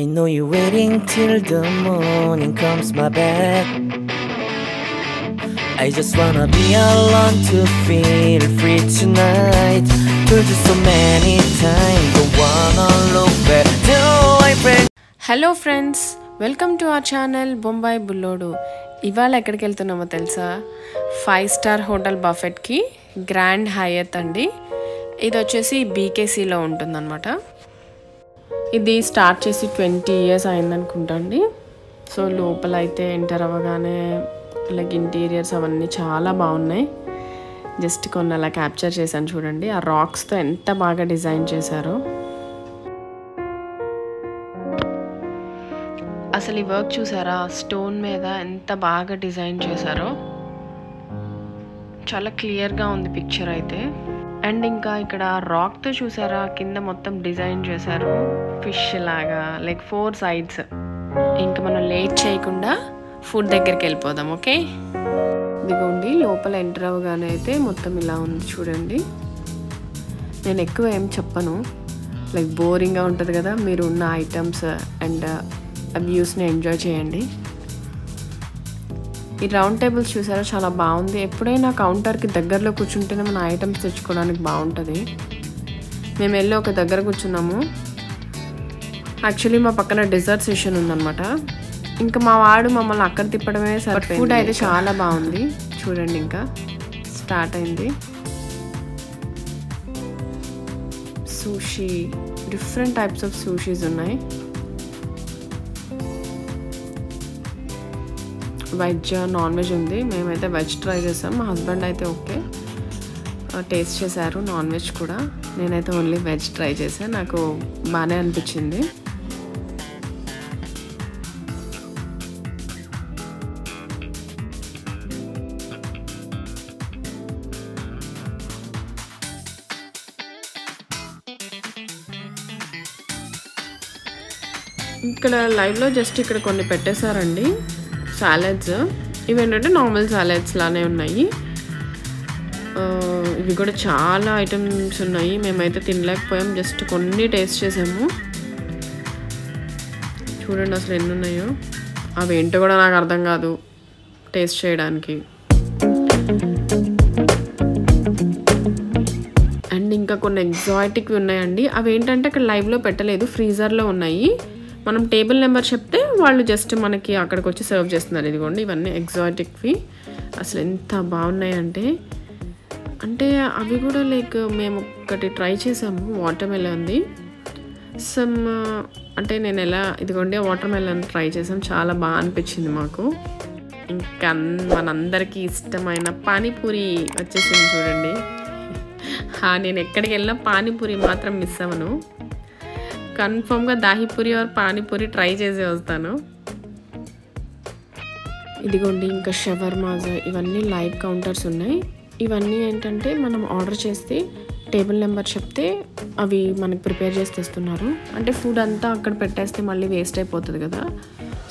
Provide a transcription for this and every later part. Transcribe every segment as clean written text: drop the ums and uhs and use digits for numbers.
I know you're waiting till the morning comes my back. I just wanna be alone to feel free tonight. Told you so many times, don't wanna look back. Do I break? Hello friends, welcome to our channel Bombay Bullodu. ఇవాళ ఎక్కడికి వెళ్తున్నామో తెలుసా? 5 star hotel బఫెట్కి, grand Hayath అండి. ఇది వచ్చేసి బీకేసీలో ఉంటుందన్నమాట. ఇది start చేసి 20 years అయిందనుకుంటా అండి. సో లోపల అయితే ఎంటర్ అవ్వగానే లైక్ ఇంటీరియర్స్ అవన్నీ చాలా బాగున్నాయి. జస్ట్ కొన్ని అలా క్యాప్చర్ చేశాను చూడండి. ఆ రాక్స్తో ఎంత బాగా డిజైన్ చేశారో. అసలు ఈ వర్క్ చూసారా? స్టోన్ మీద ఎంత బాగా డిజైన్ చేశారో. చాలా క్లియర్గా ఉంది పిక్చర్ అయితే. అండ్ ఇంకా ఇక్కడ రాక్తో చూసారా, కింద మొత్తం డిజైన్ చేశారు ఫిష్ లాగా, లైక్ 4 sides. ఇంకా మనం లేట్ చేయకుండా ఫుడ్ దగ్గరికి వెళ్ళిపోదాం. ఓకే, ఇదిగోండి లోపల ఎంటర్ అవ్వగానే అయితే మొత్తం ఇలా ఉంది చూడండి. నేను ఎక్కువ ఏం చెప్పను, లైక్ బోరింగ్గా ఉంటుంది కదా. మీరు ఉన్న ఐటమ్స్ అండ్ వ్యూస్ని ఎంజాయ్ చేయండి. ఈ రౌండ్ టేబుల్స్ చూసారా, చాలా బాగుంది. ఎప్పుడైనా కౌంటర్కి దగ్గరలో కూర్చుంటేనే మన ఐటమ్స్ తెచ్చుకోవడానికి బాగుంటుంది. మేము వెళ్ళి ఒక దగ్గర కూర్చున్నాము. యాక్చువల్లీ మా పక్కన డెజర్ట్ సెషన్ ఉందన్నమాట. ఇంకా మా వాడు మమ్మల్ని అక్కడ తిప్పడమే సరిపోయింది. ఫుడ్ అయితే చాలా బాగుంది చూడండి. ఇంకా స్టార్ట్ అయింది. సూషీ, డిఫరెంట్ టైప్స్ ఆఫ్ సూషీస్ ఉన్నాయి. వెజ్, నాన్ వెజ్ ఉంది. మేమైతే వెజ్ ట్రై చేసాం. మా హస్బెండ్ అయితే ఓకే టేస్ట్ చేశారు నాన్ వెజ్ కూడా. నేనైతే ఓన్లీ వెజ్ ట్రై చేశాను. నాకు బాగానే అనిపించింది. ఇక్కడ లైవ్లో జస్ట్ ఇక్కడ కొన్ని పెట్టేశారండి సాలడ్స్. ఇవేంటంటే నార్మల్ సాలడ్స్ లానే ఉన్నాయి. ఇవి కూడా చాలా ఐటమ్స్ ఉన్నాయి. మేమైతే తినలేకపోయాం, జస్ట్ కొన్ని టేస్ట్ చేసాము. చూడండి అసలు ఎన్ని ఉన్నాయో. అవి ఏంటో కూడా నాకు అర్థం కాదు టేస్ట్ చేయడానికి. అండ్ ఇంకా కొన్ని ఎగ్జాటిక్వి ఉన్నాయండి. అవి ఏంటంటే అక్కడ లైవ్లో పెట్టలేదు, ఫ్రీజర్లో ఉన్నాయి. మనం టేబుల్ నెంబర్ చెప్తే వాళ్ళు జస్ట్ మనకి అక్కడికి వచ్చి సర్వ్ చేస్తున్నారు. ఇదిగోండి ఇవన్నీ ఎగ్జాటిక్వి. అసలు ఎంత బాగున్నాయంటే, అంటే అవి కూడా లైక్ మేము ఒకటి ట్రై చేసాము, వాటర్ మెలన్ది. సమ్ అంటే నేను ఎలా, ఇదిగోండి వాటర్ మెలన్ ట్రై చేసాం, చాలా బాగా అనిపించింది మాకు. ఇంకా మనందరికీ ఇష్టమైన పానీపూరి వచ్చేసింది చూడండి. నేను ఎక్కడికి వెళ్ళినా పానీపూరి మాత్రం మిస్ అవ్వను. కన్ఫర్మ్గా దాహిపూరి ఆర్ పానీపూరి ట్రై చేసి వస్తాను. ఇదిగోండి ఇంకా షవర్మాస్, ఇవన్నీ లైవ్ కౌంటర్స్ ఉన్నాయి. ఇవన్నీ ఏంటంటే మనం ఆర్డర్ చేస్తే టేబుల్ నెంబర్ చెప్తే అవి మనకి ప్రిపేర్ చేసి తెస్తున్నారు. అంటే ఫుడ్ అంతా అక్కడ పెట్టేస్తే మళ్ళీ వేస్ట్ అయిపోతుంది కదా.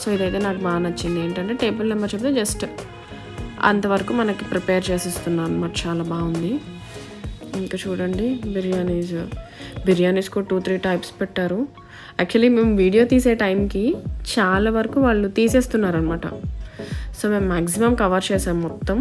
సో ఇదైతే నాకు బాగా నచ్చింది. ఏంటంటే టేబుల్ నెంబర్ చెప్తే జస్ట్ అంతవరకు మనకి ప్రిపేర్ చేసి ఇస్తున్నారు అన్నమాట. చాలా బాగుంది. ఇంకా చూడండి బిర్యానీస్ కూడా 2-3 టైప్స్ పెట్టారు. యాక్చువల్లీ మేము వీడియో తీసే టైంకి చాలా వరకు వాళ్ళు తీసేస్తున్నారు అనమాట. సో మేము మ్యాక్సిమం కవర్ చేసాం మొత్తం.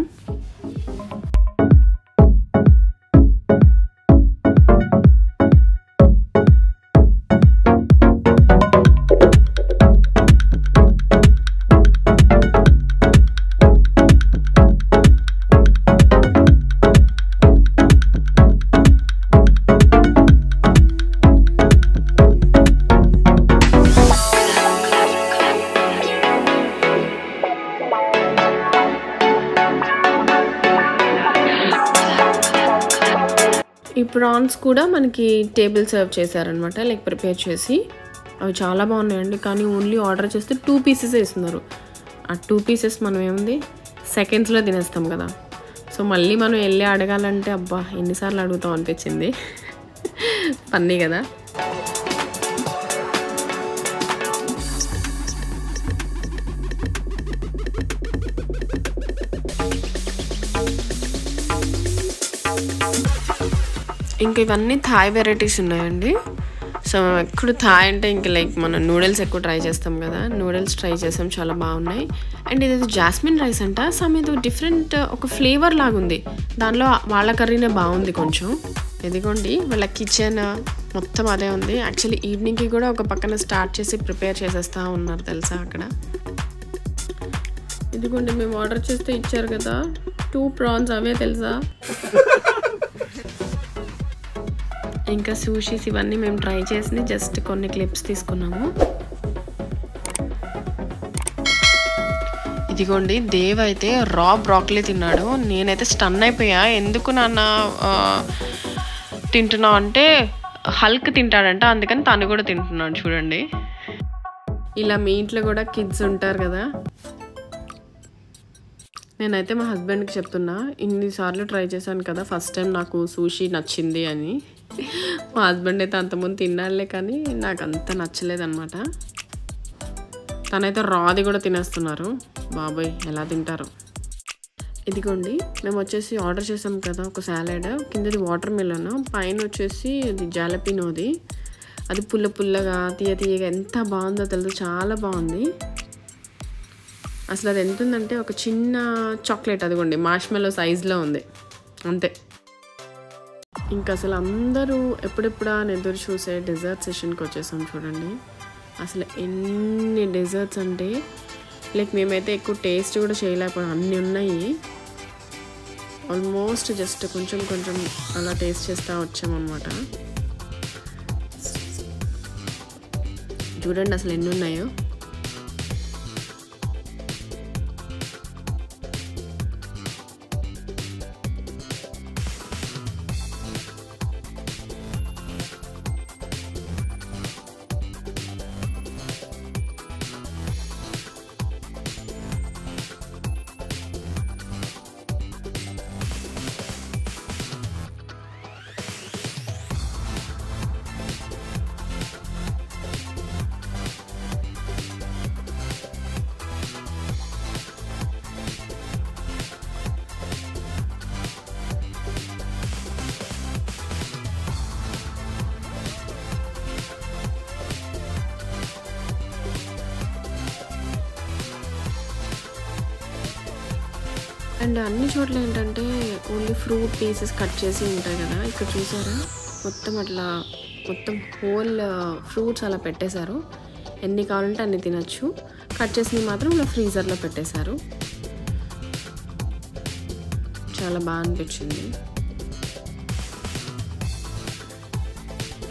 ఈ ప్రాన్స్ కూడా మనకి టేబుల్ సర్వ్ చేశారనమాట, లైక్ ప్రిపేర్ చేసి. అవి చాలా బాగున్నాయండి. కానీ ఓన్లీ ఆర్డర్ చేస్తే 2 pieces వేస్తున్నారు. ఆ 2 pieces మనం ఏముంది సెకండ్స్లో తినేస్తాం కదా. సో మళ్ళీ మనం వెళ్ళి అడగాలంటే అబ్బా ఎన్నిసార్లు అడుగుతాం అనిపించింది. ఫన్నీ కదా. ఇంకా ఇవన్నీ థాయ్ వెరైటీస్ ఉన్నాయండి. సో మేము ఎప్పుడు థాయ్ అంటే ఇంకా లైక్ మనం నూడిల్స్ ఎక్కువ ట్రై చేస్తాం కదా, నూడిల్స్ ట్రై చేసాం, చాలా బాగున్నాయి. అండ్ ఇదేదో జాస్మిన్ రైస్ అంట, సమ్ ఏదో డిఫరెంట్ ఒక ఫ్లేవర్ లాగుంది, దానిలో వాళ్ళ కర్రీనే బాగుంది కొంచెం. ఇదిగోండి వాళ్ళ కిచెన్ మొత్తం అదే ఉంది. యాక్చువల్లీ ఈవినింగ్కి కూడా ఒక పక్కన స్టార్ట్ చేసి ప్రిపేర్ చేసేస్తూ ఉన్నారు తెలుసా అక్కడ. ఇదిగోండి మేము ఆర్డర్ చేస్తే ఇచ్చారు కదా 2 ప్రాన్స్, అవే తెలుసా. ఇంకా సూషీస్ ఇవన్నీ మేము ట్రై చేసి జస్ట్ కొన్ని క్లిప్స్ తీసుకున్నాము. ఇదిగోండి దేవ్ అయితే రా బ్రాక్లీ తిన్నాడు. నేనైతే స్టన్ అయిపోయా, ఎందుకు నాన్న తింటున్నావు అంటే హల్క్ తింటాడంట, అందుకని తను కూడా తింటున్నాడు. చూడండి ఇలా మీ ఇంట్లో కూడా కిడ్స్ ఉంటారు కదా. నేనైతే మా హస్బెండ్కి చెప్తున్నా, ఇన్నిసార్లు ట్రై చేశాను కదా, ఫస్ట్ టైం నాకు సూషీ నచ్చింది అని. మా హస్బెండ్ అయితే అంతకుముందు తిన్నాడులే కానీ నాకు అంత నచ్చలేదన్నమాట. తనైతే రాది కూడా తినేస్తున్నారు. బాబాయ్ ఎలా తింటారు. ఇదిగోండి మేము వచ్చేసి ఆర్డర్ చేసాం కదా ఒక సాలెడ్, కిందది వాటర్ మిలన్, పైన వచ్చేసి ఇది జాలపినోది. అది పుల్ల పుల్లగా తీయ తీయగా ఎంత బాగుందో తెలుసు, చాలా బాగుంది అసలు. అది ఎంత ఉందంటే ఒక చిన్న చాక్లెట్, అదిగోండి మార్ష్మెల్లో సైజులో ఉంది అంతే. ఇంకా అసలు అందరూ ఎప్పుడెప్పుడా అని ఎదురు చూసే డెజర్ట్ సెషన్కి వచ్చేసాం. చూడండి అసలు ఎన్ని డెజర్ట్స్ అంటే లైక్ మేమైతే ఎక్కువ టేస్ట్ కూడా చేయలేకపోయాం, అన్నీ ఉన్నాయి. ఆల్మోస్ట్ జస్ట్ కొంచెం కొంచెం అలా టేస్ట్ చేస్తూ వచ్చామన్నమాట. చూడండి అసలు ఎన్ని ఉన్నాయో. అండ్ అన్ని చోట్ల ఏంటంటే ఓన్లీ ఫ్రూట్ పీసెస్ కట్ చేసి ఉంటాయి కదా, ఇక్కడ చూసారా మొత్తం అట్లా మొత్తం హోల్ ఫ్రూట్స్ అలా పెట్టేశారు. ఎన్ని కావాలంటే అన్ని తినచ్చు. కట్ చేసినవి మాత్రం ఇలా ఫ్రీజర్లో పెట్టేశారు. చాలా బాగా అనిపించింది.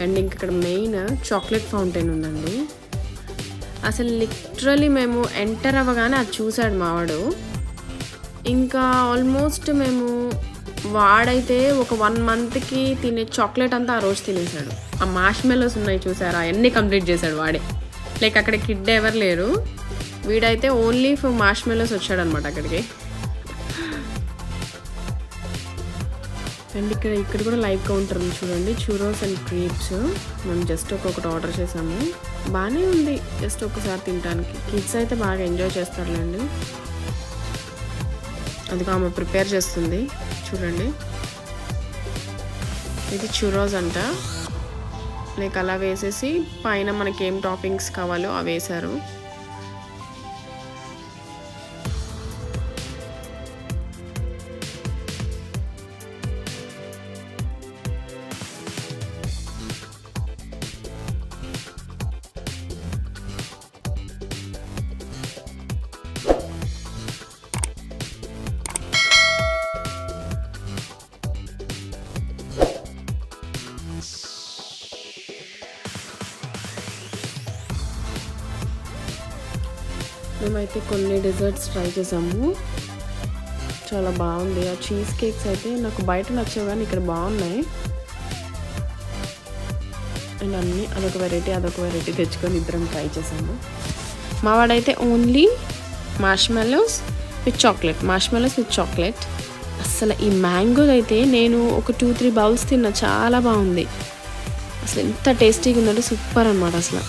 అండ్ ఇంక ఇక్కడ మెయిన్ చాక్లెట్ ఫౌంటైన్ ఉందండి. అసలు లిటరలీ మేము ఎంటర్ అవ్వగానే అది చూసాడు మావాడు. ఇంకా ఆల్మోస్ట్ మేము వాడైతే ఒక 1 మంత్కి తినే చాక్లెట్ అంతా ఆ రోజు తినేసాడు. ఆ మార్ష్మెల్లోస్ ఉన్నాయి చూసారా, అవన్నీ కంప్లీట్ చేశాడు వాడే. లైక్ అక్కడ కిడ్ ఎవరు లేరు, వీడైతే ఓన్లీ ఫర్ మార్ష్మెల్లోస్ వచ్చాడు అనమాట అక్కడికి. అండ్ ఇక్కడ కూడా లైవ్ కౌంటర్ ఉంది చూడండి, చూరోస్ అండ్ క్రీప్స్. మనం జస్ట్ ఒక్కొక్కటి ఆర్డర్ చేసాము, బాగానే ఉంది జస్ట్ ఒకసారి తినడానికి. కిడ్స్ అయితే బాగా ఎంజాయ్ చేస్తారులేండి. అదిగా ఆమె ప్రిపేర్ చేస్తుంది చూడండి. ఇది చురోస్ అంట. లైక్ అలా వేసేసి పైన మనకి ఏం టాపింగ్స్ కావాలో అవి వేసారు. మేమైతే కొన్ని డెజర్ట్స్ ట్రై చేసాము, చాలా బాగుంది. ఆ చీజ్ కేక్స్ అయితే నాకు బయట నచ్చావు కానీ ఇక్కడ బాగున్నాయి. అండ్ అన్నీ అదొక వెరైటీ తెచ్చుకొని ఇద్దరం ట్రై చేసాము. మావాడైతే ఓన్లీ మార్ష్మెల్లోస్ విత్ చాక్లెట్. అసలు ఈ మ్యాంగోది అయితే నేను ఒక 2-3 బౌల్స్ తిన్నా, చాలా బాగుంది. అసలు ఎంత టేస్టీగా ఉందంటే సూపర్ అనమాట అసలు.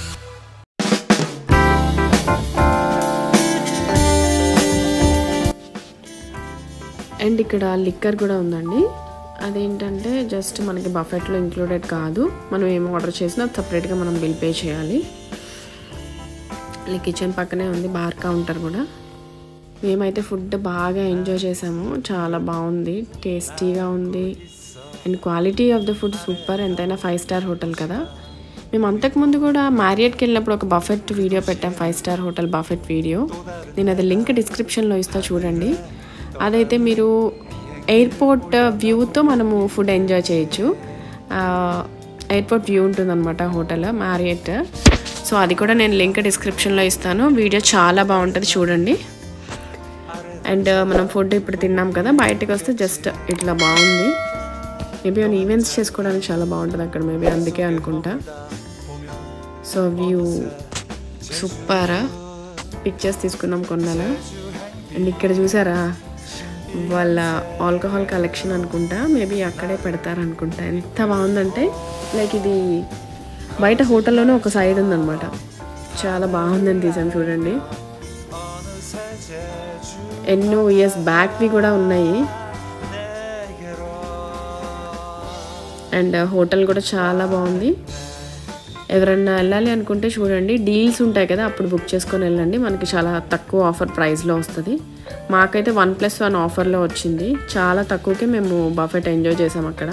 అండ్ ఇక్కడ లిక్కర్ కూడా ఉందండి. అదేంటంటే జస్ట్ మనకి బఫెట్లో ఇంక్లూడెడ్ కాదు, మనం ఏం ఆర్డర్ చేసినా సపరేట్గా మనం బిల్ పే చేయాలి. కిచెన్ పక్కనే ఉంది బార్ కౌంటర్ కూడా. మేమైతే ఫుడ్ బాగా ఎంజాయ్ చేసాము, చాలా బాగుంది, టేస్టీగా ఉంది and quality of the food super. ఎంతైనా 5 స్టార్ హోటల్ కదా. మేము అంతకుముందు కూడా మ్యారియట్కి వెళ్ళినప్పుడు ఒక బఫెట్ వీడియో పెట్టాం, 5 స్టార్ హోటల్ బఫెట్ వీడియో. నేను అది లింక్ డిస్క్రిప్షన్లో ఇస్తా చూడండి. అదైతే మీరు ఎయిర్పోర్ట్ వ్యూతో మనము ఫుడ్ ఎంజాయ్ చేయొచ్చు. ఎయిర్పోర్ట్ వ్యూ ఉంటుందన్నమాట హోటల్ మ్యారియట్. సో అది కూడా నేను లింక్ డిస్క్రిప్షన్లో ఇస్తాను. వీడియో చాలా బాగుంటుంది చూడండి. అండ్ మనం ఫుడ్ ఇప్పుడు తిన్నాం కదా, బయటకు వస్తే జస్ట్ ఇట్లా బాగుంది. మేబీ అని ఈవెంట్స్ చేసుకోవడానికి చాలా బాగుంటుంది అక్కడ, మేబీ అందుకే అనుకుంటా. సో వ్యూ సూపర్, పిక్చర్స్ తీసుకున్నాం కొన్నాళ్ళ. అండ్ ఇక్కడ చూసారా వాళ్ళ ఆల్కహాల్ కలెక్షన్ అనుకుంటా, మేబీ అక్కడే పెడతారనుకుంటా. ఎంత బాగుందంటే లైక్ ఇది బయట హోటల్లోనే ఒక సైడ్ ఉందన్నమాట. చాలా బాగుందని తీసాను చూడండి. ఎన్నో ఇయర్స్ బ్యాక్వి కూడా ఉన్నాయి. అండ్ హోటల్ కూడా చాలా బాగుంది. ఎవరన్నా వెళ్ళాలి అనుకుంటే చూడండి, డీల్స్ ఉంటాయి కదా, అప్పుడు బుక్ చేసుకొని వెళ్ళండి. మనకి చాలా తక్కువ ఆఫర్ ప్రైస్లో వస్తుంది. మాకైతే 1+1 ఆఫర్లో వచ్చింది. చాలా తక్కువకే మేము బఫెట్ ఎంజాయ్ చేసాం అక్కడ.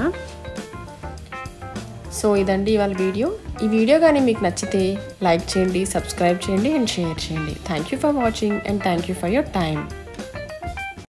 సో ఇదండి ఇవాళ వీడియో. ఈ వీడియో కానీ మీకు నచ్చితే లైక్ చేయండి, సబ్స్క్రైబ్ చేయండి అండ్ షేర్ చేయండి. Thank you for watching and thank you for your time.